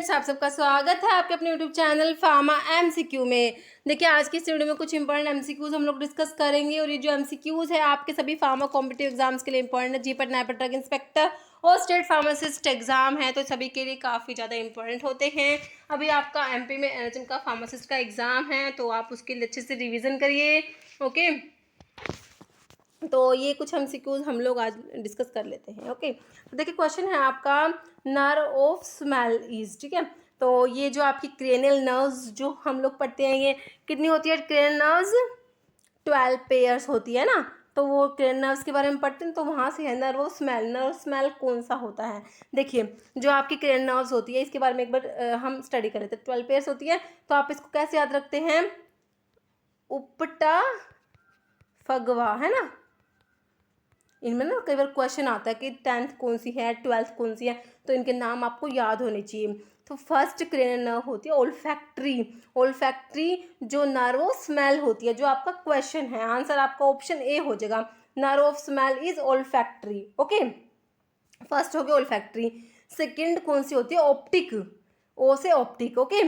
Students, आप सबका स्वागत है आपके अपने यूट्यूब चैनल फार्मा एमसीक्यू में। देखिए, आज की इस वीडियो में कुछ इंपॉर्टेंट एमसीक्यूज हम लोग डिस्कस करेंगे और ये जो एमसीक्यूज है आपके सभी फार्मा कॉम्पिटिटिव एग्जाम्स के लिए इंपॉर्टेंट है। जीपीटी, नाइपर, ड्रग इंस्पेक्टर और स्टेट फार्मासिस्ट एग्जाम है, तो सभी के लिए काफ़ी ज़्यादा इंपॉर्टेंट होते हैं। अभी आपका एमपी में एनएचएम का फार्मासिस्ट का एग्ज़ाम है, तो आप उसके लिए अच्छे से रिविज़न करिए। ओके, तो ये कुछ एमसीक्यूज हम लोग आज डिस्कस कर लेते हैं। ओके, तो देखिए क्वेश्चन है आपका, नर्व ऑफ स्मेल इज, ठीक है। तो ये जो आपकी क्रेनियल नर्व्स जो हम लोग पढ़ते हैं, ये कितनी होती है क्रेनियल नर्व्स? 12 पेयर्स होती है ना। तो वो क्रेनियल नर्व्स के बारे में पढ़ते हैं, तो वहाँ से है nerve of smell. Nerve smell कौन सा होता है? देखिए, जो आपकी क्रेनियल नर्व्स होती है इसके बारे में एक बार हम स्टडी कर लेते हैं। 12 पेयर्स होती है, तो आप इसको कैसे याद रखते हैं? उपटा फगवा, है ना। इनमें ना कई बार क्वेश्चन आता है कि 10th कौन सी है, 12th कौन सी है, तो इनके नाम आपको याद होने चाहिए। तो फर्स्ट क्रेनियल नर्व होती है ओल्फैक्ट्री। ओल्फैक्ट्री जो नर्व ऑफ स्मेल होती है, जो आपका क्वेश्चन है, आंसर आपका ऑप्शन ए हो जाएगा। Nerve of smell is olfactory. Okay, first हो गया ओल्फैक्ट्री। सेकंड कौन सी होती है? ऑप्टिक, ओ से ऑप्टिक। ओके,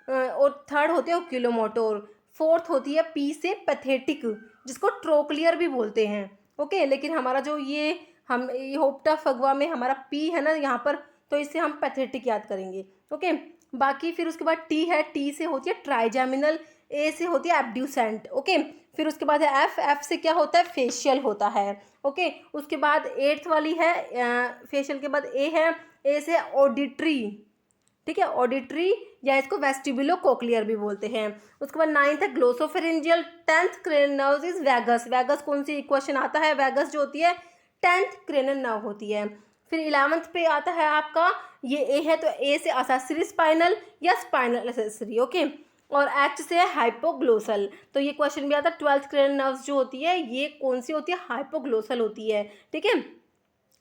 और थर्ड होती है ओक्यूलोमोटोर। फोर्थ होती है पी से पैथेटिक, जिसको ट्रोक्लियर भी बोलते हैं। ओके, लेकिन हमारा जो ये होप्टा फगवा में हमारा पी है ना यहाँ पर, तो इससे हम पैथेटिक याद करेंगे। ओके, बाकी फिर उसके बाद टी है, टी से होती है ट्राइजेमिनल, ए से होती है एब्ड्यूसेंट। ओके, फिर उसके बाद है एफ, एफ से क्या होता है? फेशियल होता है। ओके, उसके बाद एट्थ वाली है फेशियल के बाद ए है, ए से ऑडिटरी, ठीक है, ऑडिटरी या इसको वेस्टिबुलो कोक्लियर भी बोलते हैं। उसके बाद नाइन्थ है glossopharyngeal. 10th cranial nerve is vagus. Vagus कौन सी क्वेश्चन आता है? वैगस जो होती है 10th क्रेनियल नर्व होती है। फिर 11th पे आता है आपका, ये ए है तो ए से असेसरी स्पाइनल या स्पाइनल असेसरी। ओके, और एच से है हाइपोग्लोसल। तो ये क्वेश्चन भी आता है 12th क्रेनियल नर्व्स जो होती है ये कौन सी होती है? हाइपोग्लोसल होती है। ठीक है,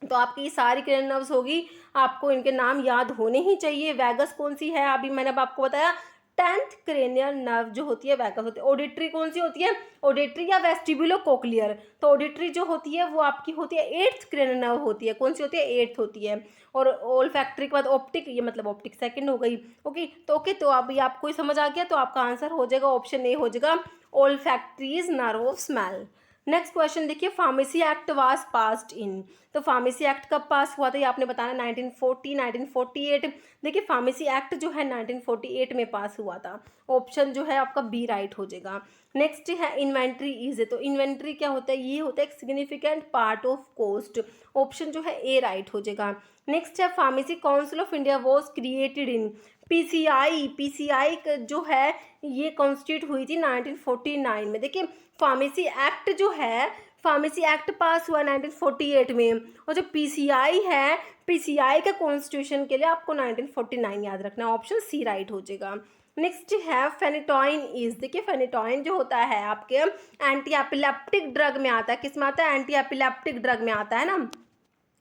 तो आपकी ये सारी क्रेनियल नर्व्स होगी, आपको इनके नाम याद होने ही चाहिए। वैगस कौन सी है? अभी मैंने अब आपको बताया 10th क्रेनियल नर्व जो होती है वैगस होती है। ऑडिटरी कौन सी होती है? ऑडिटरी या वेस्टिबुलो कोक्लियर। तो ऑडिटरी जो होती है वो आपकी होती है 8th क्रेनियल नर्व होती है। कौन सी होती है? 8th होती है। और ओल्फैक्टरी के बाद ऑप्टिक, ये मतलब ऑप्टिक सेकंड हो गई। ओके, तो अभी आपको समझ आ गया, तो आपका आंसर हो जाएगा ऑप्शन ए हो जाएगा, olfactory is nerve of smell. Next question देखिए, pharmacy act was passed in. तो फार्मेसी एक्ट कब पास हुआ था ये आपने बताना, 1940, 1948। देखिए, फार्मेसी एक्ट जो है 1948 में पास हुआ था। ऑप्शन जो है आपका बी राइट हो जाएगा। नेक्स्ट है इन्वेंट्री इज। तो इन्वेंट्री क्या होता है? ये होता है एक significant part of cost. Option जो है ए राइट हो जाएगा। नेक्स्ट है pharmacy council of India was created in. PCI, PCI जो है ये कॉन्स्टिट्यूट हुई थी 1949 में। देखिए, फार्मेसी एक्ट जो है, फार्मेसी एक्ट पास हुआ 1948 में, और जो पीसीआई है, पीसीआई का कॉन्स्टिट्यूशन के लिए आपको 1949 याद रखना है। ऑप्शन सी राइट हो जाएगा। नेक्स्ट है फेनिटॉइन इज। देखिए, फेनिटॉइन जो होता है आपके एंटी एपिलेप्टिक ड्रग में आता है। किस में आता है? एंटी एपिलेप्टिक ड्रग में आता है ना।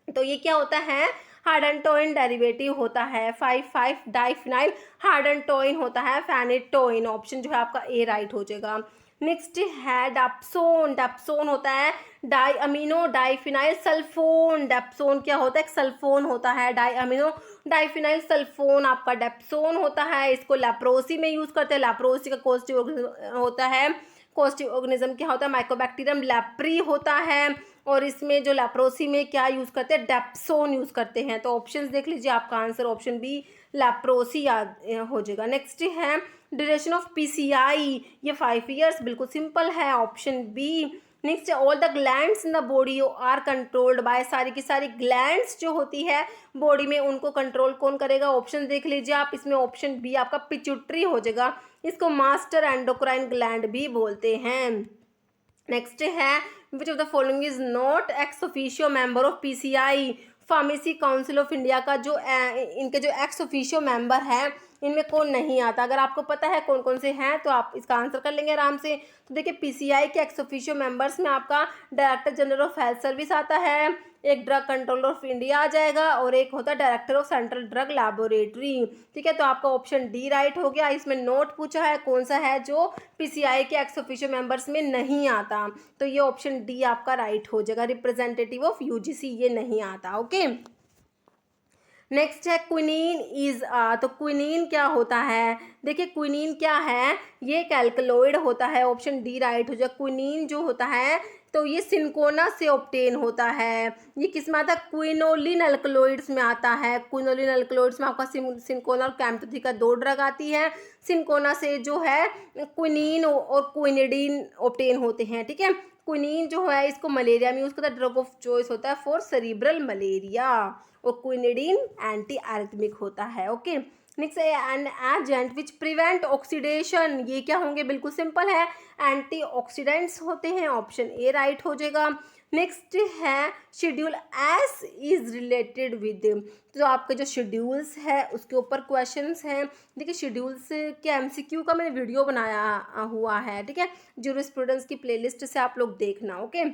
तो ये क्या होता है? हार्डेंटोइन डेरिवेटिव होता है 5,5 डाइफिनाइल हार्डेंटोइन होता है फेनिटोइन। ऑप्शन जो है आपका ए राइट हो जाएगा। नेक्स्ट है डेप्सोन। डेप्सोन होता है di amino diphenyl sulfone. Dapsone क्या होता है? सल्फोन होता है। डाई अमीनो डाइफिनाइल सल्फोन आपका डेप्सोन होता है। इसको लेप्रोसी में यूज करते हैं। लेप्रोसी का कॉस्टिव होता है, कॉस्टिव ऑर्गेनिज्म क्या होता है? माइकोबैक्टीरियम लेप्री होता है। और इसमें जो लेप्रोसी में क्या यूज करते हैं? डेप्सोन यूज करते हैं। तो ऑप्शंस देख लीजिए, आपका आंसर ऑप्शन बी लेप्रोसी याद हो जाएगा। नेक्स्ट है ड्यूरेशन ऑफ पीसीआई, ये 5 ईयर्स, बिल्कुल सिंपल है, ऑप्शन बी। नेक्स्ट है all the glands in the body are controlled by. सारी की सारी ग्लैंड्स जो होती है बॉडी में उनको कंट्रोल कौन करेगा? ऑप्शन देख लीजिए आप, इसमें ऑप्शन बी आपका पिट्यूटरी हो जाएगा। इसको मास्टर एंडोक्राइन ग्लैंड भी बोलते हैं। नेक्स्ट है which of the following is not ex officio member of PCI. Pharmacy council of India का जो इनके जो एक्स ऑफिशियो मेंबर है, इनमें कौन नहीं आता? अगर आपको पता है कौन कौन से हैं तो आप इसका आंसर कर लेंगे आराम से। तो देखिए, पीसीआई के एक्स ऑफिशियो मेंबर्स में आपका director general of health service आता है, एक ड्रग कंट्रोलर ऑफ इंडिया आ जाएगा, और एक होता है director of central drug laboratory. ठीक है, तो आपका ऑप्शन डी राइट हो गया। इसमें नोट पूछा है कौन सा है जो पीसीआई के एक्स ऑफिशियो मेंबर्स में नहीं आता, तो ये ऑप्शन डी आपका राइट हो जाएगा। रिप्रेजेंटेटिव ऑफ यूजीसी ये नहीं आता। ओके, नेक्स्ट है क्विनीन इज तो क्विनीन क्या होता है? देखिए क्विनीन क्या है, ये एक एल्कलॉइड होता है, ऑप्शन डी राइट हो जाए। क्विनीन जो होता है तो ये सिंकोना से ऑब्टेन होता है। ये किस में आता है? क्विनोलिन अल्कलॉइड्स में आता है। क्विनोलिन अल्कलॉइड्स में आपका सिंकोना और कैम्प्टोथेका 2 ड्रग आती है। सिंकोना से जो है क्विनीन और क्विनिडीन ऑब्टेन होते हैं, ठीक है। क्विनीन जो है इसको मलेरिया में यूज करता है, ड्रग ऑफ चॉइस होता है फॉर सेरिब्रल मलेरिया। और क्विनिडीन एंटी एरिथमिक होता है। ओके, नेक्स्ट है an agent which prevent oxidation, ये क्या होंगे? बिल्कुल सिंपल है, एंटीऑक्सीडेंट्स होते हैं, ऑप्शन ए राइट हो जाएगा। नेक्स्ट है schedule S is related with, तो आपके जो शेड्यूल्स है उसके ऊपर क्वेश्चंस हैं। देखिए शेड्यूल्स के एमसीक्यू का मैंने वीडियो बनाया हुआ है, ठीक है, जूरिस्प्रूडेंस की प्लेलिस्ट से आप लोग देखना। ओके,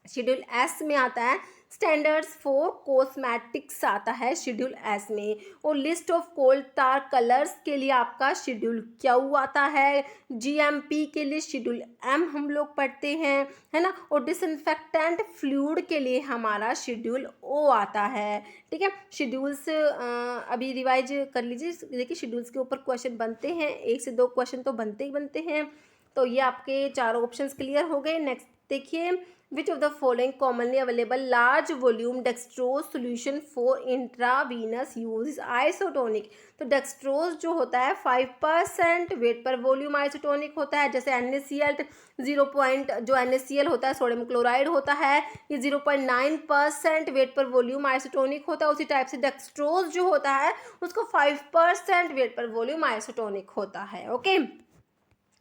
शेड्यूल एस में आता है स्टैंडर्ड्स फॉर कॉस्मेटिक्स आता है शेड्यूल एस में। और list of coal tar colours के लिए आपका शेड्यूल क्यू आता है। जीएमपी के लिए शेड्यूल एम हम लोग पढ़ते हैं, है ना। और डिसइंफेक्टेंट फ्लूइड के लिए हमारा शेड्यूल ओ आता है, ठीक है। शेड्यूल्स अभी रिवाइज कर लीजिए। देखिए शेड्यूल्स के ऊपर क्वेश्चन बनते हैं, 1 से 2 क्वेश्चन तो बनते ही बनते हैं। तो ये आपके चारों ऑप्शंस क्लियर हो गए। नेक्स्ट देखिए, which of the following commonly available large volume dextrose solution for intravenous use is isotonic. तो डेक्सट्रोज जो होता है 5% वेट पर वॉल्यूम आइसोटोनिक होता है। जैसे NaCl 0. जो NaCl होता है सोडियम क्लोराइड होता है, ये 0.9% वेट पर वॉल्यूम आइसोटोनिक होता है। उसी टाइप से डेक्सट्रोज जो होता है उसको 5% वेट पर वॉल्यूम आइसोटोनिक होता है। ओके,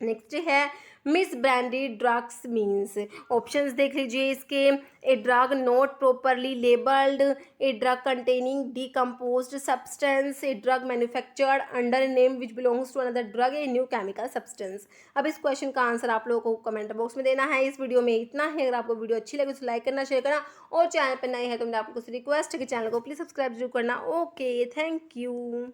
नेक्स्ट है misbranded drugs means, options देख लीजिए इसके। A drug not properly labelled, a drug containing decomposed substance, a drug manufactured under a name which belongs to another drug, a new chemical substance. अब इस question का answer आप लोगों को comment box में देना है। इस वीडियो में इतना है। अगर आपको वीडियो अच्छी लगे तो लाइक करना, शेयर करना, और चैनल पर नए हैं तो मैं आपको रिक्वेस्ट है कि चैनल को प्लीज सब्सक्राइब जरूर करना। Okay, thank you.